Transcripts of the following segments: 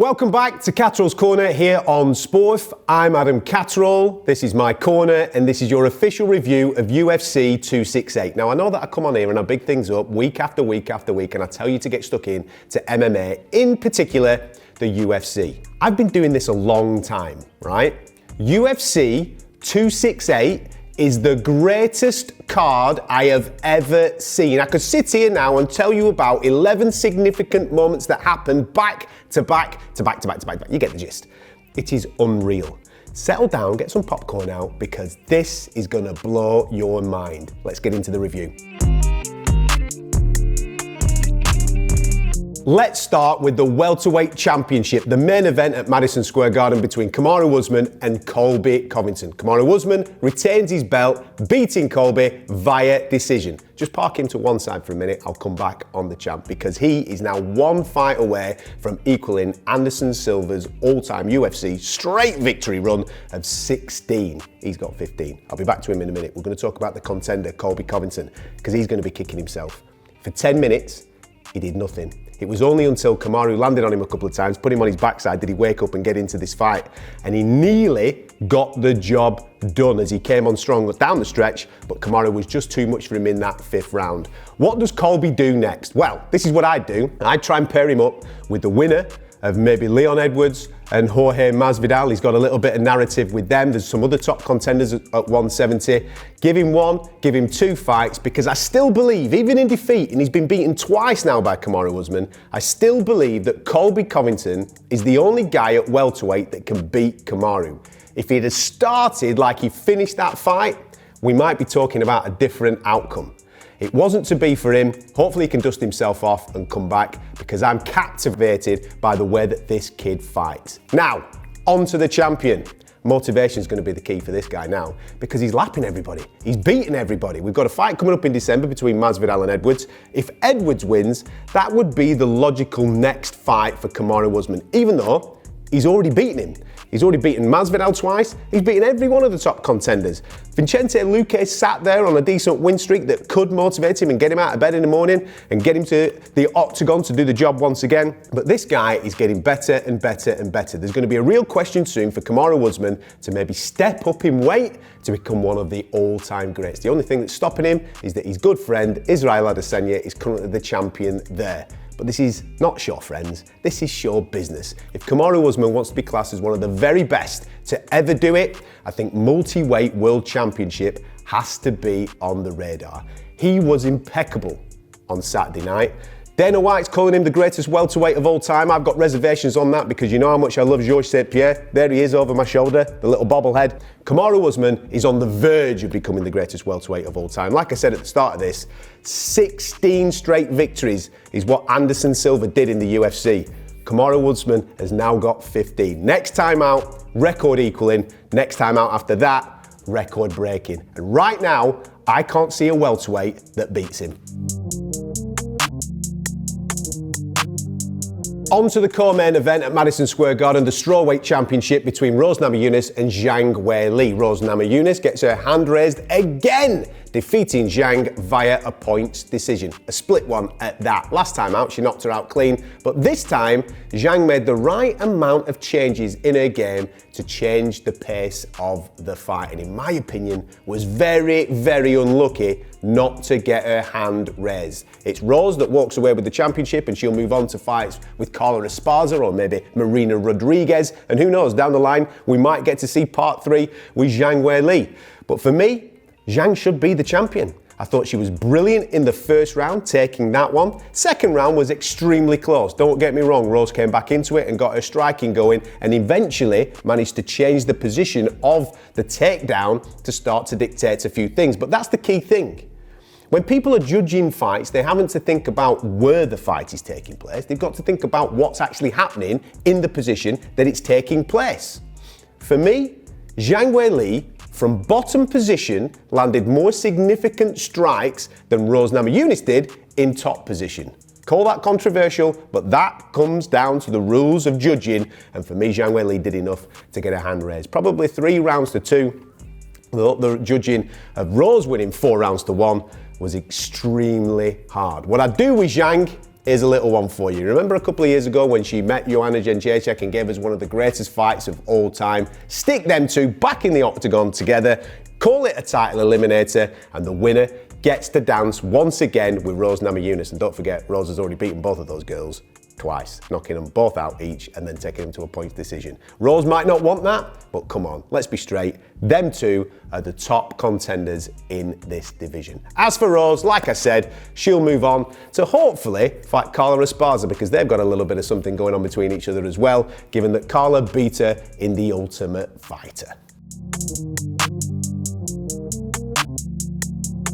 Welcome back to Catterall's Corner here on Sporf. I'm Adam Catterall, this is my corner, and this is your official review of UFC 268. Now, I know that I come on here and I big things up week after week after week, and I tell you to get stuck in to MMA, in particular, the UFC. I've been doing this a long time, right? UFC 268 is the greatest card I have ever seen. I could sit here now and tell you about 11 significant moments that happened back to back to back to back to back to back. You get the gist. It is unreal. Settle down, get some popcorn out, because this is gonna blow your mind. Let's get into the review. Let's start with the welterweight championship, the main event at Madison Square Garden between Kamaru Usman and Colby Covington. Kamaru Usman retains his belt, beating Colby via decision. Just park him to one side for a minute, I'll come back on the champ, because he is now one fight away from equaling Anderson Silva's all-time UFC straight victory run of 16. He's got 15. I'll be back to him in a minute. We're going to talk about the contender, Colby Covington, because he's going to be kicking himself. For 10 minutes, he did nothing. It was only until Kamaru landed on him a couple of times, put him on his backside, did he wake up and get into this fight. And he nearly got the job done as he came on strong down the stretch, but Kamaru was just too much for him in that fifth round. What does Colby do next? Well, this is what I'd do. I'd try and pair him up with the winner of maybe Leon Edwards and Jorge Masvidal. He's got a little bit of narrative with them. There's some other top contenders at 170. Give him one, give him two fights, because I still believe, even in defeat, and he's been beaten twice now by Kamaru Usman, I still believe that Colby Covington is the only guy at welterweight that can beat Kamaru. If he'd have started like he finished that fight, we might be talking about a different outcome. It wasn't to be for him. Hopefully he can dust himself off and come back, because I'm captivated by the way that this kid fights. Now, on to the champion. Motivation is going to be the key for this guy now, because he's lapping everybody. He's beating everybody. We've got a fight coming up in December between Masvidal and Edwards. If Edwards wins, that would be the logical next fight for Kamaru Usman, even though he's already beaten him. He's already beaten Masvidal twice. He's beaten every one of the top contenders. Vicente Luque sat there on a decent win streak that could motivate him and get him out of bed in the morning and get him to the octagon to do the job once again. But this guy is getting better and better and better. There's going to be a real question soon for Kamaru Usman to maybe step up in weight to become one of the all-time greats. The only thing that's stopping him is that his good friend Israel Adesanya is currently the champion there. But this is not show, friends. This is show business. If Kamaru Usman wants to be classed as one of the very best to ever do it, I think multi-weight world championship has to be on the radar. He was impeccable on Saturday night. Dana White's calling him the greatest welterweight of all time. I've got reservations on that, because you know how much I love Georges St. Pierre. There he is over my shoulder, the little bobblehead. Kamaru Usman is on the verge of becoming the greatest welterweight of all time. Like I said at the start of this, 16 straight victories is what Anderson Silva did in the UFC. Kamaru Usman has now got 15. Next time out, record equaling. Next time out after that, record breaking. And right now, I can't see a welterweight that beats him. On to the co-main event at Madison Square Garden, the strawweight championship between Rose Namajunas and Zhang Weili. Rose Namajunas gets her hand raised again, defeating Zhang via a points decision. A split one at that. Last time out, she knocked her out clean, but this time, Zhang made the right amount of changes in her game to change the pace of the fight, and in my opinion, was very, very unlucky not to get her hand raised. It's Rose that walks away with the championship, and she'll move on to fights with Carla Esparza or maybe Marina Rodriguez, and who knows, down the line, we might get to see part 3 with Zhang Weili. But for me, Zhang should be the champion. I thought she was brilliant in the first round, taking that one. Second round was extremely close. Don't get me wrong, Rose came back into it and got her striking going, and eventually managed to change the position of the takedown to start to dictate a few things. But that's the key thing. When people are judging fights, they haven't to think about where the fight is taking place. They've got to think about what's actually happening in the position that it's taking place. For me, Zhang Weili, from bottom position, landed more significant strikes than Rose Namajunas did in top position. Call that controversial, but that comes down to the rules of judging, and for me, Zhang Weili did enough to get a hand raised. Probably 3 rounds to 2. The judging of Rose winning 4 rounds to 1 was extremely hard. What I do with Zhang Here's a little one for you. Remember a couple of years ago when she met Joanna Jędrzejczyk and gave us one of the greatest fights of all time? Stick them two back in the octagon together, call it a title eliminator, and the winner gets to dance once again with Rose Namajunas. And don't forget, Rose has already beaten both of those girls twice, knocking them both out each and then taking them to a points decision. Rose might not want that, but come on, let's be straight. Them two are the top contenders in this division. As for Rose, like I said, she'll move on to hopefully fight Carla Esparza because they've got a little bit of something going on between each other as well, given that Carla beat her in the Ultimate Fighter.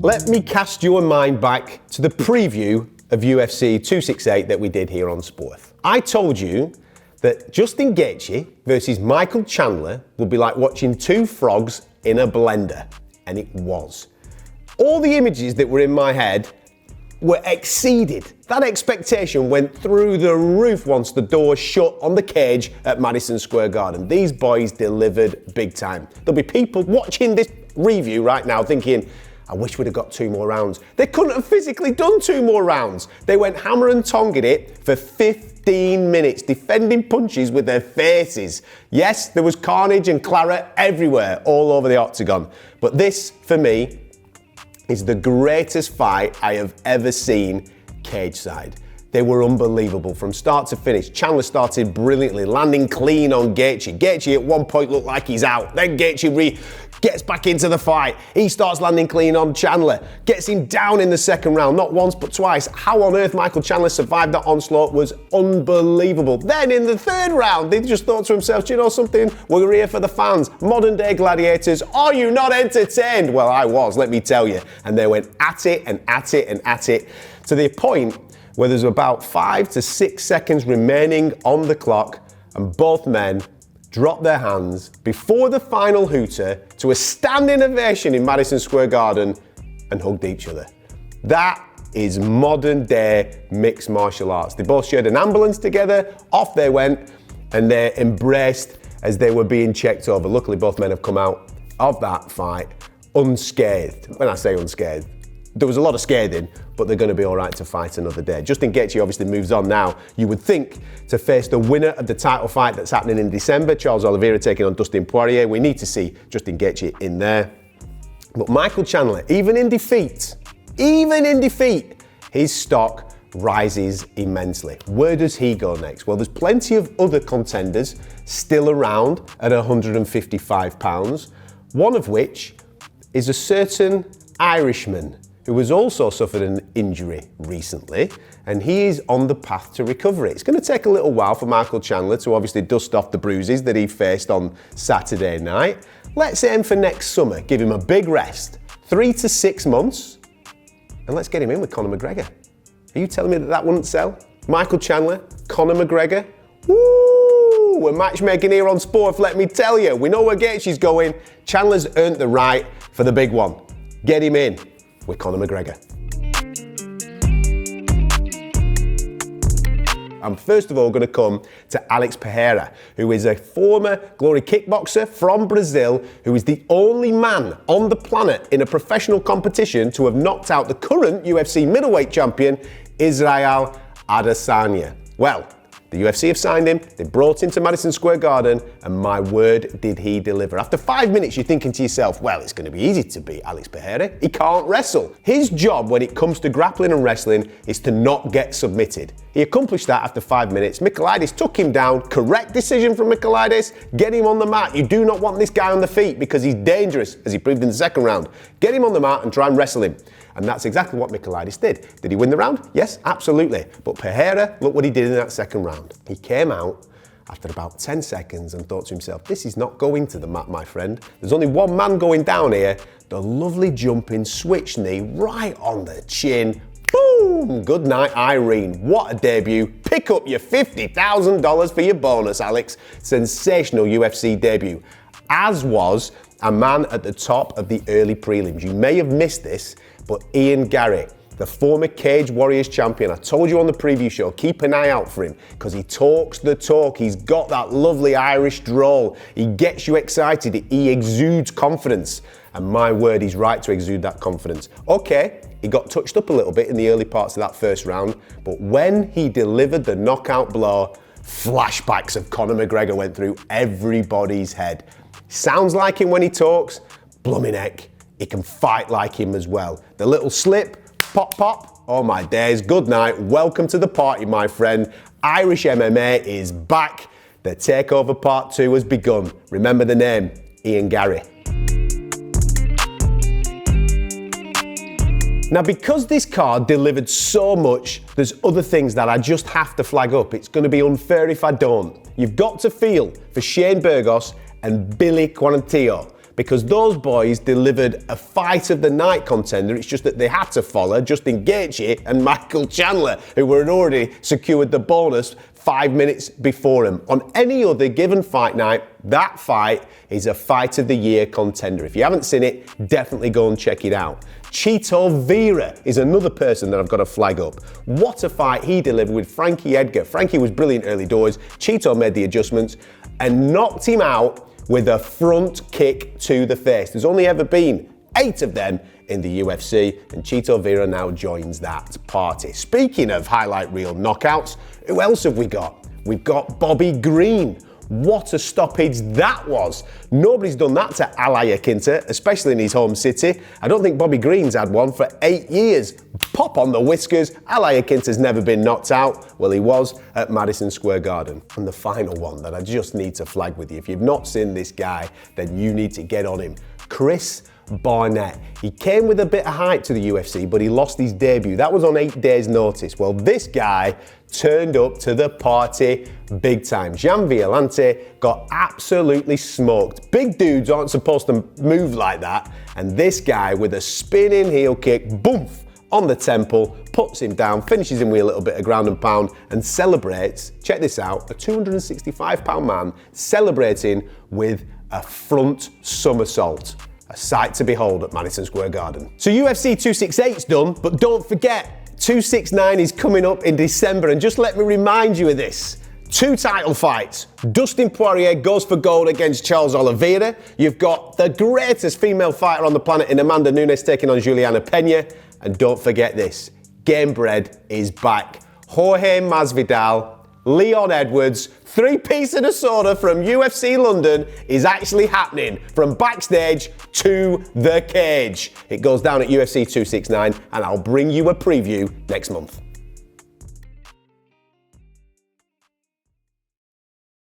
Let me cast your mind back to the preview of UFC 268 that we did here on Sporf. I told you that Justin Gaethje versus Michael Chandler would be like watching two frogs in a blender, and it was. All the images that were in my head were exceeded. That expectation went through the roof once the door shut on the cage at Madison Square Garden. These boys delivered big time. There'll be people watching this review right now thinking, I wish we'd have got 2 more rounds. They couldn't have physically done 2 more rounds. They went hammer and tonguing it for 15 minutes, defending punches with their faces. Yes, there was carnage and claret everywhere, all over the octagon. But this, for me, is the greatest fight I have ever seen cage side. They were unbelievable from start to finish. Chandler started brilliantly, landing clean on Gaethje. Gaethje at one point looked like he's out. Then Gaethje gets back into the fight. He starts landing clean on Chandler, gets him down in the second round, not once but twice. How on earth Michael Chandler survived that onslaught was unbelievable. Then in the third round, they just thought to themselves, do you know something? We're here for the fans. Modern day gladiators. Are you not entertained? Well, I was, let me tell you. And they went at it and at it and at it to the point where there's about 5 to 6 seconds remaining on the clock, and both men dropped their hands before the final hooter to a standing ovation in Madison Square Garden and hugged each other. That is modern day mixed martial arts. They both shared an ambulance together, off they went, and they embraced as they were being checked over. Luckily, both men have come out of that fight unscathed. When I say unscathed, there was a lot of scathing, but they're going to be all right to fight another day. Justin Gaethje obviously moves on now, you would think, to face the winner of the title fight that's happening in December, Charles Oliveira taking on Dustin Poirier. We need to see Justin Gaethje in there. But Michael Chandler, even in defeat, his stock rises immensely. Where does he go next? Well, there's plenty of other contenders still around at 155 pounds, one of which is a certain Irishman who has also suffered an injury recently, and he is on the path to recovery. It's going to take a little while for Michael Chandler to obviously dust off the bruises that he faced on Saturday night. Let's aim for next summer, give him a big rest, 3 to 6 months, and let's get him in with Conor McGregor. Are you telling me that wouldn't sell? Michael Chandler, Conor McGregor? Woo! We're matchmaking here on Sporf, let me tell you. We know where Gaethje's going. Chandler's earned the right for the big one. Get him in with Conor McGregor. I'm first of all going to come to Alex Pereira, who is a former glory kickboxer from Brazil, who is the only man on the planet in a professional competition to have knocked out the current UFC middleweight champion, Israel Adesanya. Well, the UFC have signed him, they brought him to Madison Square Garden, and my word, did he deliver. After 5 minutes, you're thinking to yourself, well, it's going to be easy to beat Alex Pereira. He can't wrestle. His job when it comes to grappling and wrestling is to not get submitted. He accomplished that after 5 minutes. Michailidis took him down. Correct decision from Michailidis. Get him on the mat. You do not want this guy on the feet because he's dangerous, as he proved in the second round. Get him on the mat and try and wrestle him. And that's exactly what Michailidis did. Did he win the round? Yes, absolutely. But Pereira, look what he did in that second round. He came out after about 10 seconds and thought to himself, this is not going to the mat, my friend. There's only one man going down here. The lovely jumping switch knee right on the chin. Boom! Good night, Irene. What a debut. Pick up your $50,000 for your bonus, Alex. Sensational UFC debut. As was a man at the top of the early prelims. You may have missed this, but Garry, the former Cage Warriors champion, I told you on the preview show, keep an eye out for him because he talks the talk. He's got that lovely Irish drawl. He gets you excited. He exudes confidence. And my word, he's right to exude that confidence. Okay, He got touched up a little bit in the early parts of that first round, but when he delivered the knockout blow, flashbacks of Conor McGregor went through everybody's head. Sounds like him when he talks, blooming heck, he can fight like him as well. The little slip, pop, pop, oh my days, good night, welcome to the party, my friend. Irish MMA is back. The takeover part 2 has begun. Remember the name, Garry. Now, because this card delivered so much, there's other things that I just have to flag up. It's going to be unfair if I don't. You've got to feel for Shane Burgos and Billy Quarantillo, because those boys delivered a fight of the night contender. It's just that they had to follow Justin Gaethje and Michael Chandler, who were already secured the bonus 5 minutes before him. On any other given fight night, that fight is a fight of the year contender. If you haven't seen it, definitely go and check it out. Chito Vera is another person that I've got to flag up. What a fight he delivered with Frankie Edgar. Frankie was brilliant early doors. Chito made the adjustments and knocked him out with a front kick to the face. There's only ever been 8 of them in the UFC, and Chito Vera now joins that party. Speaking of highlight reel knockouts, who else have we got? We've got Bobby Green. What a stoppage that was. Nobody's done that to Al Iaquinta, especially in his home city. I don't think Bobby Green's had one for 8 years. Pop on the whiskers. Al Iaquinta's never been knocked out. Well, he was at Madison Square Garden. And the final one that I just need to flag with you, if you've not seen this guy, then you need to get on him. Chris Barnett. He came with a bit of hype to the UFC, but he lost his debut. That was on 8 days' notice. Well, this guy turned up to the party big time. Jean Violante got absolutely smoked. Big dudes aren't supposed to move like that. And this guy, with a spinning heel kick, boom, on the temple, puts him down, finishes him with a little bit of ground and pound, and celebrates, check this out, a 265-pound man celebrating with a front somersault. A sight to behold at Madison Square Garden. So UFC 268's done, but don't forget, 269 is coming up in December, and just let me remind you of this. 2 title fights. Dustin Poirier goes for gold against Charles Oliveira. You've got the greatest female fighter on the planet in Amanda Nunes taking on Juliana Pena. And don't forget this, Game Bread is back. Jorge Masvidal, Leon Edwards, 3-piece and a soda from UFC London is actually happening from backstage to the cage. It goes down at UFC 269, and I'll bring you a preview next month.